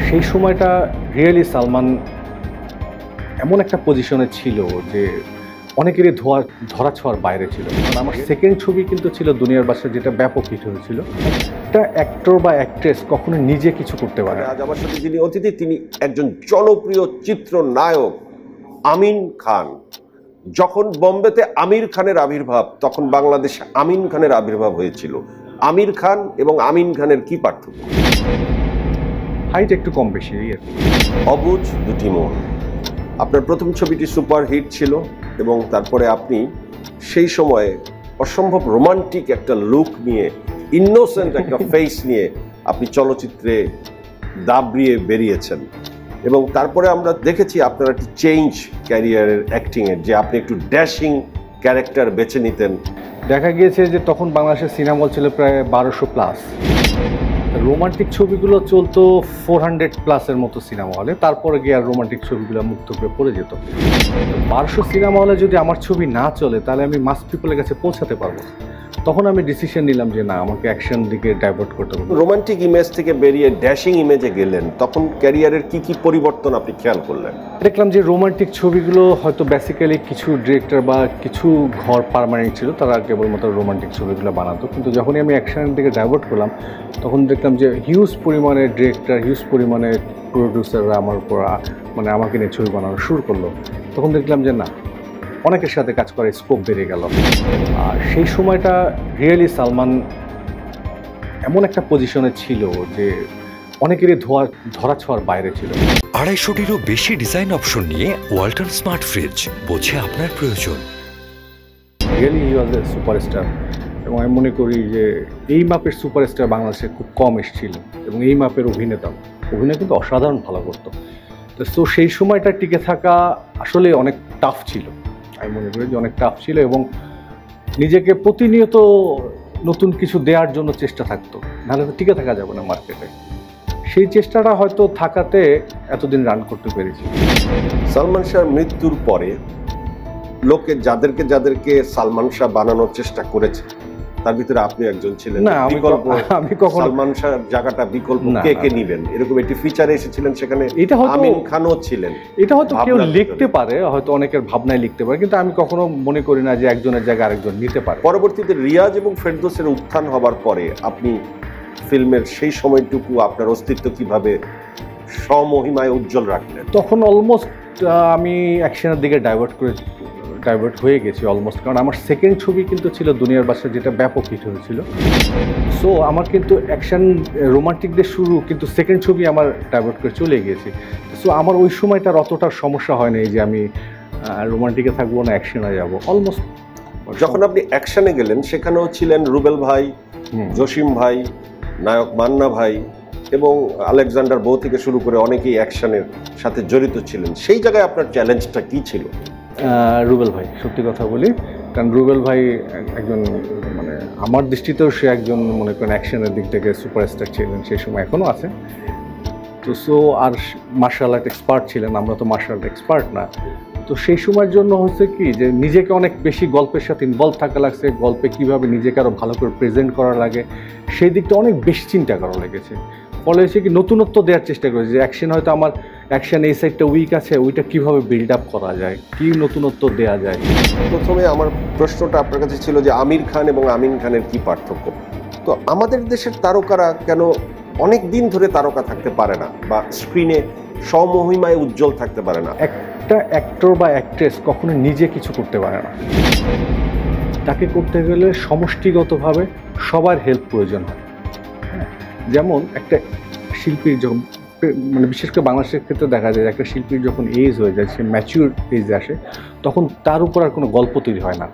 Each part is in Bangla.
সেই সময়টা রিয়েলি সালমান এমন একটা পজিশনে ছিল যে অনেকেরই ধরা ছোঁয়ার বাইরে ছিল। কারণ আমার সেকেন্ড ছবি কিন্তু ছিল দুনিয়ার বাদশা, যেটা ব্যাপক হিট হয়েছিল। একটা অ্যাক্টর বা অ্যাক্ট্রেস কখনো নিজে কিছু করতে পারে। আজ আমার সাথে যিনি অতিথি, তিনি একজন জনপ্রিয় চিত্রনায়ক আমিন খান। যখন বোম্বেতে আমির খানের আবির্ভাব, তখন বাংলাদেশে আমিন খানের আবির্ভাব হয়েছিল। আমির খান এবং আমিন খানের কি পার্থক্য? হাইট একটু কম বেশি। অবুঝ দুটি মন। আপনার প্রথম ছবিটি সুপার হিট ছিল এবং তারপরে আপনি সেই সময়ে অসম্ভব রোমান্টিক একটা লুক নিয়ে, ইনোসেন্ট একটা ফেস নিয়ে আপনি চলচ্চিত্রে দাবড়িয়ে বেরিয়েছেন। এবং তারপরে আমরা দেখেছি আপনার একটি চেঞ্জ ক্যারিয়ারের অ্যাক্টিংয়ের, যে আপনি একটু ড্যাশিং ক্যারেক্টার বেছে নিতেন। দেখা গিয়েছে যে তখন বাংলাদেশের সিনেমা হল ছিল প্রায় 1200+। রোমান্টিক ছবিগুলো চলতো 400+ মতো সিনেমা হলে, তারপরে গিয়ে আর রোমান্টিক ছবিগুলো মুক্ত করে পড়ে যেত। 1200 সিনেমা হলে যদি আমার ছবি না চলে, তাহলে আমি মাস পিপলের কাছে পৌঁছাতে পারবো। তখন আমি ডিসিশন নিলাম যে না, আমাকে অ্যাকশন দিকে ডাইভার্ট করতে হবে। রোমান্টিক ইমেজ থেকে বেরিয়ে ড্যাশিং ইমেজে গেলেন, তখন ক্যারিয়ারের কি কি পরিবর্তন আপনি খেয়াল করলেন? দেখলাম যে রোমান্টিক ছবিগুলো হয়তো বেসিক্যালি কিছু ডিরেক্টর বা কিছু ঘর পার্মানেন্ট ছিল, তারা কেবলমাত্র রোমান্টিক ছবিগুলো বানাতো। কিন্তু যখনই আমি অ্যাকশনের দিকে ডাইভার্ট করলাম, তখন দেখলাম যে হিউজ পরিমাণে ডিরেক্টর, হিউজ পরিমাণে প্রডিউসাররা আমার উপর আমাকে নিয়ে ছবি বানানো শুরু করলো। তখন দেখলাম যে না, অনেকের সাথে কাজ করার স্কোপ বেড়ে গেল। আর সেই সময়টা রিয়েলি সালমান এমন একটা পজিশনে ছিল যে অনেকেরই ধরা ছোঁয়ার বাইরে ছিল। 250-টিরও বেশি ডিজাইন অপশন নিয়ে ওয়ালটন স্মার্ট ফ্রিজ, বোঝে আপনার প্রয়োজন। রিয়েলি হি ওয়াজ এ সুপারস্টার, এবং আমি মনে করি যে এই মাপের সুপারস্টার বাংলাদেশে খুব কম এসেছিল, এবং এই মাপের অভিনয় কিন্তু অসাধারণ ভালো করতো। তো সেই সময়টা টিকে থাকা আসলে অনেক টাফ ছিল। আমি মনে করি যে অনেক টাফ ছিল, এবং নিজেকে প্রতিনিয়ত নতুন কিছু দেওয়ার জন্য চেষ্টা থাকতো, নাহলে তো টিকে থাকা যাবে না মার্কেটে। সেই চেষ্টাটা হয়তো থাকাতে এতদিন রান করতে পেরেছি। সালমান শাহর মৃত্যুর পরে লোকে যাদেরকে সালমান শাহ বানানোর চেষ্টা করেছে, তার ভিতরে আপনি একজন ছিলেন। না, আমি কখনো সালমান শাহর জায়গাটা বিকল্প কে নেবেন, এরকম একটি ফিচারে এসেছিলেন, সেখানে আমিন খানও ছিলেন। এটা হয়তো কেউ লিখতে পারে, হয়তো অনেকের ভাবনায় লিখতে পারে, কিন্তু আমি কখনো মনে করি না যে একজনের জায়গা আরেকজন নিতে পারে। পরবর্তীতে রিয়াজ এবং ফেরদৌসের উত্থান হবার পরে আপনি ফিল্মের সেই সময়টুকু আপনার অস্তিত্ব কিভাবে স্বমহিমায় উজ্জ্বল রাখলেন? তখন অলমোস্ট আমি অ্যাকশনের দিকে ডাইভার্ট হয়ে গেছি অলমোস্ট, কারণ আমার সেকেন্ড ছবি কিন্তু ছিল দুনিয়ার বাদশা, যেটা ব্যাপক হিট হয়েছিল। সো আমার কিন্তু অ্যাকশন রোমান্টিক দিয়ে শুরু, কিন্তু সেকেন্ড ছবি আমার ডাইভার্ট করে চলে গিয়েছি। সো আমার ওই সময়টার অতটা সমস্যা হয় না যে আমি রোমান্টিকে থাকবো না অ্যাকশনে যাব। অলমোস্ট যখন আপনি অ্যাকশনে গেলেন, সেখানেও ছিলেন রুবেল ভাই, জসিম ভাই, নায়ক মান্না ভাই এবং আলেকজান্ডার বউ থেকে শুরু করে অনেকেই অ্যাকশনের সাথে জড়িত ছিলেন। সেই জায়গায় আপনার চ্যালেঞ্জটা কি ছিল? রুবেল ভাই, সত্যি কথা বলি, কারণ রুবেল ভাই একজন আমার দৃষ্টিতেও সে একজন মনে করেন অ্যাকশনের দিক থেকে সুপারস্টার ছিলেন সেই সময়, এখনও আছে। তো আর মার্শাল আর্ট এক্সপার্ট ছিলেন, আমরা তো মার্শাল আর্ট এক্সপার্ট না। তো সেই সময়ের জন্য হচ্ছে কি যে নিজেকে অনেক বেশি গল্পের সাথে ইনভলভ থাকা লাগছে, গল্পে কীভাবে নিজেকে আরও ভালো করে প্রেজেন্ট করা লাগে সেই দিকটা অনেক বেশি চিন্তা করা লেগেছে। ফলে হচ্ছে কি নতুনত্ব দেওয়ার চেষ্টা করেছি, যে অ্যাকশন হয়তো আমার অ্যাকশন এই সাইডটা উইক আছে, ওইটা কীভাবে বিল্ড আপ করা যায়, কী নতুনত্ব দেওয়া যায়। প্রথমে আমার প্রশ্নটা আপনার কাছে ছিল যে আমির খান এবং আমিন খানের কি পার্থক্য। তো আমাদের দেশের তারকারা কেন অনেক দিন ধরে তারকা থাকতে পারে না, বা স্ক্রিনে স্বমহিমায় উজ্জ্বল থাকতে পারে না? একটা অ্যাক্টর বা অ্যাক্ট্রেস কখনো নিজে কিছু করতে পারে না, তাকে করতে গেলে সমষ্টিগতভাবে সবার হেল্প প্রয়োজন হয়। যেমন একটা শিল্পীর যখন বিশেষ করে বাংলাদেশের ক্ষেত্রে দেখা যায়, একটা শিল্পীর যখন এজ হয়ে যায়, সে ম্যাচিউর এজে আসে, তখন তার উপর আর কোনো গল্প তৈরি হয় না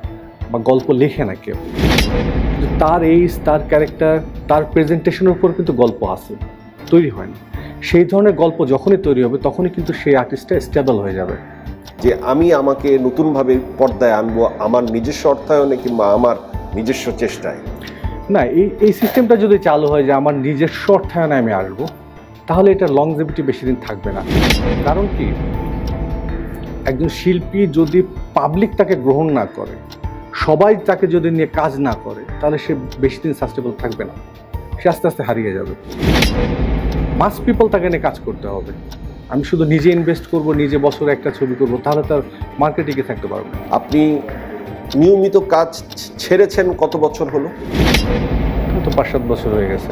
বা গল্প লেখে না কেউ। কিন্তু তার এজ, তার ক্যারেক্টার, তার প্রেজেন্টেশনের উপর কিন্তু গল্প আসে, তৈরি হয় না। সেই ধরনের গল্প যখনই তৈরি হবে, তখনই কিন্তু সেই আর্টিস্টটা স্টেবল হয়ে যাবে। যে আমি আমাকে নতুনভাবে পর্দায় আনবো আমার নিজস্ব অর্থায়নে কিংবা আমার নিজস্ব চেষ্টায়। না, এই সিস্টেমটা যদি চালু হয় যে আমার নিজস্ব অর্থায়নে আমি আসবো, তাহলে এটা লংজিভিটি বেশি দিন থাকবে না। কারণ কি, একজন শিল্পী যদি পাবলিক তাকে গ্রহণ না করে, সবাই তাকে যদি নিয়ে কাজ না করে, তাহলে সে বেশি দিন সাস্টেবল থাকবে না, সে আস্তে আস্তে হারিয়ে যাবে। মাস পিপল তাকে নিয়ে কাজ করতে হবে। আমি শুধু নিজে ইনভেস্ট করব, নিজে বছরে একটা ছবি করব, তাহলে তার মার্কেটিংয়ে থাকতে পারবো না। আপনি নিয়মিত কাজ ছেড়েছেন কত বছর হলো? তো 5-7 বছর হয়ে গেছে।